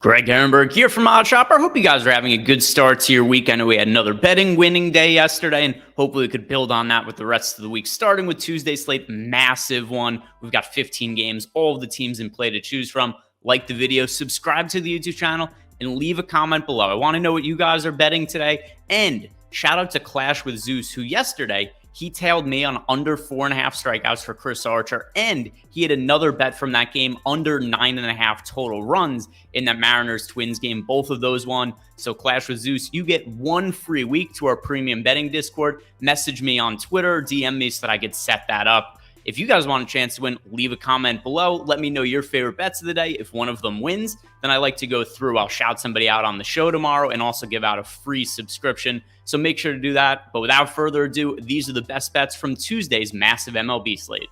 Greg Ehrenberg here from Odd Shopper. Hope you guys are having a good start to your week. I know we had another betting winning day yesterday, and hopefully we could build on that with the rest of the week. Starting with Tuesday's slate, massive one. We've got 15 games, all of the teams in play to choose from. Like the video, subscribe to the YouTube channel, and leave a comment below. I want to know what you guys are betting today. And shout out to Clash with Zeus, who yesterday he tailed me on under 4.5 strikeouts for Chris Archer, and he had another bet from that game under 9.5 total runs in that Mariners-Twins game. Both of those won. So Clash with Zeus, you get one free week to our premium betting Discord. Message me on Twitter, DM me so that I could set that up. If you guys want a chance to win, leave a comment below. Let me know your favorite bets of the day. If one of them wins, then I like to go through. I'll shout somebody out on the show tomorrow and also give out a free subscription. So make sure to do that. But without further ado, these are the best bets from Tuesday's massive MLB slate.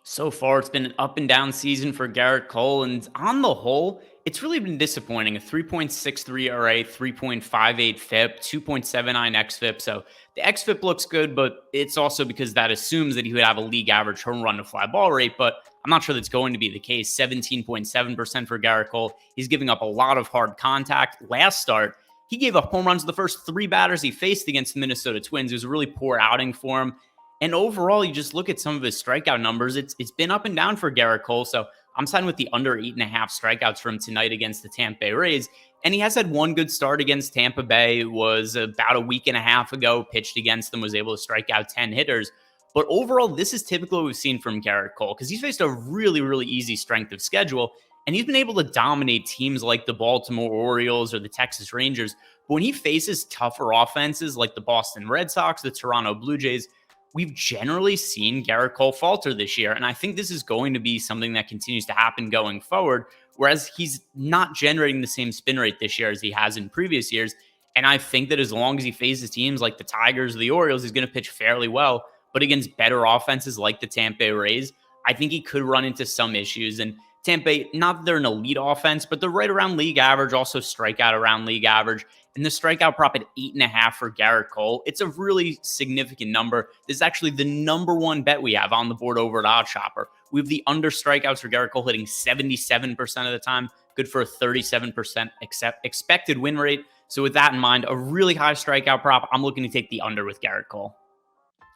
So far, it's been an up and down season for Gerrit Cole, and on the whole, it's really been disappointing. A 3.63 ERA, 3.58 FIP, 2.79 xFIP. So the xFIP looks good, but it's also because that assumes that he would have a league average home run to fly ball rate, but I'm not sure that's going to be the case. 17.7% for Gerrit Cole. He's giving up a lot of hard contact. Last start, he gave up home runs to the first three batters he faced against the Minnesota Twins. It was a really poor outing for him. And overall, you just look at some of his strikeout numbers. It's been up and down for Gerrit Cole. So I'm siding with the under 8.5 strikeouts from tonight against the Tampa Bay Rays. And he has had one good start against Tampa Bay. It was about a week and a half ago, pitched against them, was able to strike out 10 hitters. But overall, this is typically what we've seen from Gerrit Cole because he's faced a really, really easy strength of schedule. And he's been able to dominate teams like the Baltimore Orioles or the Texas Rangers. But when he faces tougher offenses like the Boston Red Sox, the Toronto Blue Jays, we've generally seen Gerrit Cole falter this year. And I think this is going to be something that continues to happen going forward, whereas he's not generating the same spin rate this year as he has in previous years. And I think that as long as he faces teams like the Tigers or the Orioles, he's going to pitch fairly well. But against better offenses like the Tampa Bay Rays, I think he could run into some issues. And Tampa Bay, not that they're an elite offense, but they're right around league average, also strikeout around league average. And the strikeout prop at 8.5 for Gerrit Cole, it's a really significant number. This is actually the number one bet we have on the board over at Odd Shopper. We have the under strikeouts for Gerrit Cole hitting 77% of the time, good for a 37% expected win rate. So with that in mind, a really high strikeout prop, I'm looking to take the under with Gerrit Cole.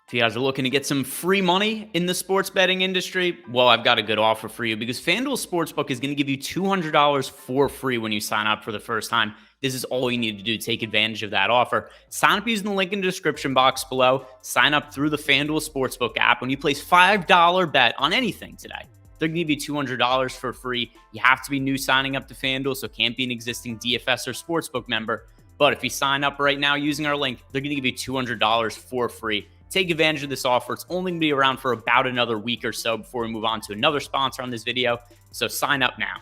If you guys are looking to get some free money in the sports betting industry, well, I've got a good offer for you because FanDuel Sportsbook is going to give you $200 for free when you sign up for the first time. This is all you need to do to take advantage of that offer. Sign up using the link in the description box below. Sign up through the FanDuel Sportsbook app. When you place $5 bet on anything today, they're going to give you $200 for free. You have to be new signing up to FanDuel, so can't be an existing DFS or Sportsbook member. But if you sign up right now using our link, they're going to give you $200 for free. Take advantage of this offer. It's only going to be around for about another week or so before we move on to another sponsor on this video. So sign up now.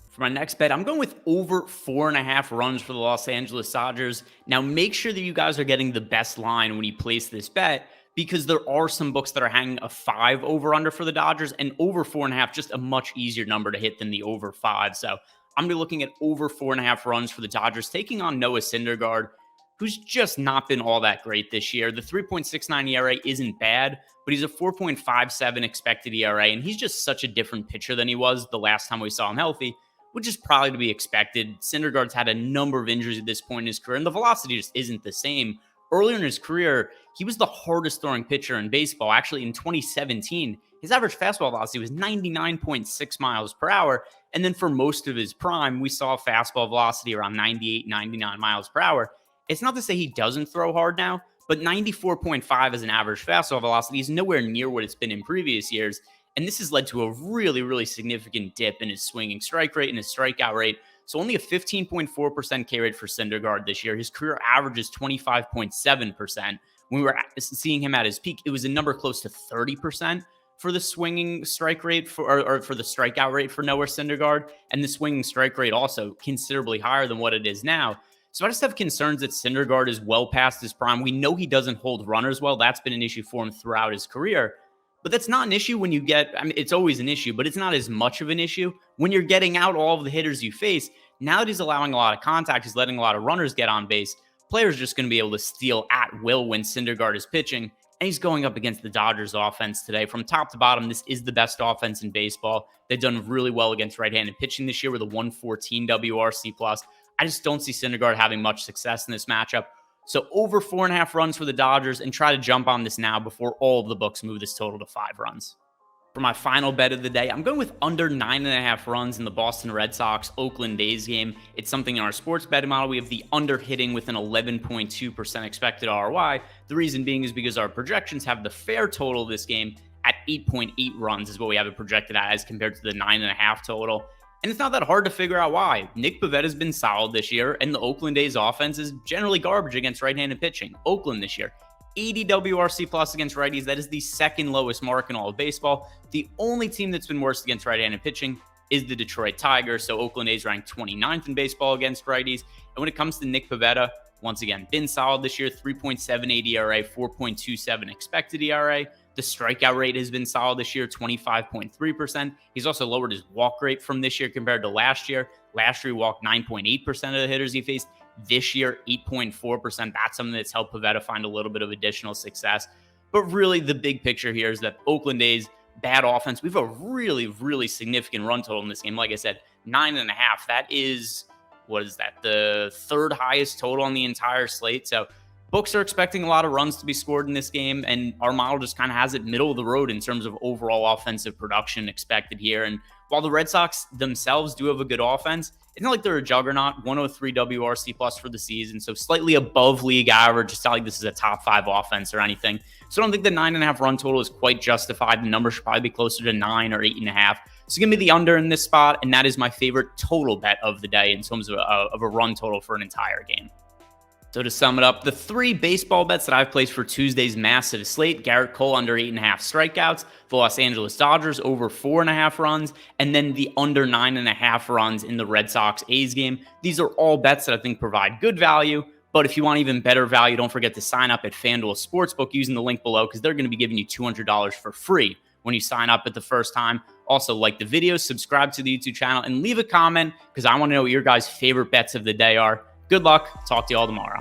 For my next bet, I'm going with over 4.5 runs for the Los Angeles Dodgers. Now, make sure that you guys are getting the best line when you place this bet because there are some books that are hanging a 5 over-under for the Dodgers, and over 4.5, just a much easier number to hit than the over 5. So I'm going to be looking at over 4.5 runs for the Dodgers, taking on Noah Syndergaard, who's just not been all that great this year. The 3.69 ERA isn't bad, but he's a 4.57 expected ERA, and he's just such a different pitcher than he was the last time we saw him healthy, which is probably to be expected. Syndergaard's had a number of injuries at this point in his career, and the velocity just isn't the same. Earlier in his career, he was the hardest throwing pitcher in baseball. Actually, in 2017, his average fastball velocity was 99.6 miles per hour, and then for most of his prime, we saw fastball velocity around 98, 99 miles per hour. It's not to say he doesn't throw hard now, but 94.5 as an average fastball velocity is nowhere near what it's been in previous years. And this has led to a really, really significant dip in his swinging strike rate and his strikeout rate. So only a 15.4% K rate for Syndergaard this year. His career average is 25.7%. When we were seeing him at his peak, it was a number close to 30% for the swinging strike rate or for the strikeout rate for Noah Syndergaard. And the swinging strike rate also considerably higher than what it is now. So I just have concerns that Syndergaard is well past his prime. We know he doesn't hold runners well. That's been an issue for him throughout his career. But that's not an issue when you get, I mean, it's always an issue, but it's not as much of an issue when you're getting out all of the hitters you face. Now that he's allowing a lot of contact, he's letting a lot of runners get on base. Players are just going to be able to steal at will when Syndergaard is pitching. and he's going up against the Dodgers offense today. From top to bottom, this is the best offense in baseball. They've done really well against right-handed pitching this year with a 114 WRC+. I just don't see Syndergaard having much success in this matchup. So over 4.5 runs for the Dodgers, and try to jump on this now before all of the books move this total to 5 runs. For my final bet of the day, I'm going with under 9.5 runs in the Boston Red Sox Oakland A's game. It's something in our sports betting model. We have the under hitting with an 11.2% expected ROI. The reason being is because our projections have the fair total of this game at 8.8 runs is what we have it projected as compared to the 9.5 total. And it's not that hard to figure out why. Nick Pavetta's been solid this year, and the Oakland A's offense is generally garbage against right-handed pitching. Oakland this year, 80 WRC+ against righties. That is the second lowest mark in all of baseball. The only team that's been worse against right-handed pitching is the Detroit Tigers. So Oakland A's ranked 29th in baseball against righties. And when it comes to Nick Pivetta, once again, been solid this year, 3.78 ERA, 4.27 expected ERA. The strikeout rate has been solid this year, 25.3%. He's also lowered his walk rate from this year compared to last year. Last year, he walked 9.8% of the hitters he faced. This year, 8.4%. That's something that's helped Pivetta find a little bit of additional success. But really, the big picture here is that Oakland A's bad offense. We have a really, really significant run total in this game. Like I said, 9.5. That is, what is that? The third highest total on the entire slate. So books are expecting a lot of runs to be scored in this game, and our model just kind of has it middle of the road in terms of overall offensive production expected here. And while the Red Sox themselves do have a good offense, it's not like they're a juggernaut. 103 WRC+ for the season, so slightly above league average. It's not like this is a top 5 offense or anything. So I don't think the 9.5 run total is quite justified. The number should probably be closer to 9 or 8.5. So give me the under in this spot, and that is my favorite total bet of the day in terms of a run total for an entire game. So to sum it up, the 3 baseball bets that I've placed for Tuesday's massive slate: Gerrit Cole under 8.5 strikeouts, the Los Angeles Dodgers over 4.5 runs, and then the under 9.5 runs in the Red Sox A's game. These are all bets that I think provide good value. But if you want even better value, don't forget to sign up at FanDuel Sportsbook using the link below, because they're going to be giving you $200 for free when you sign up at the first time. Also, like the video, subscribe to the YouTube channel, and leave a comment because I want to know what your guys' favorite bets of the day are. Good luck. Talk to you all tomorrow.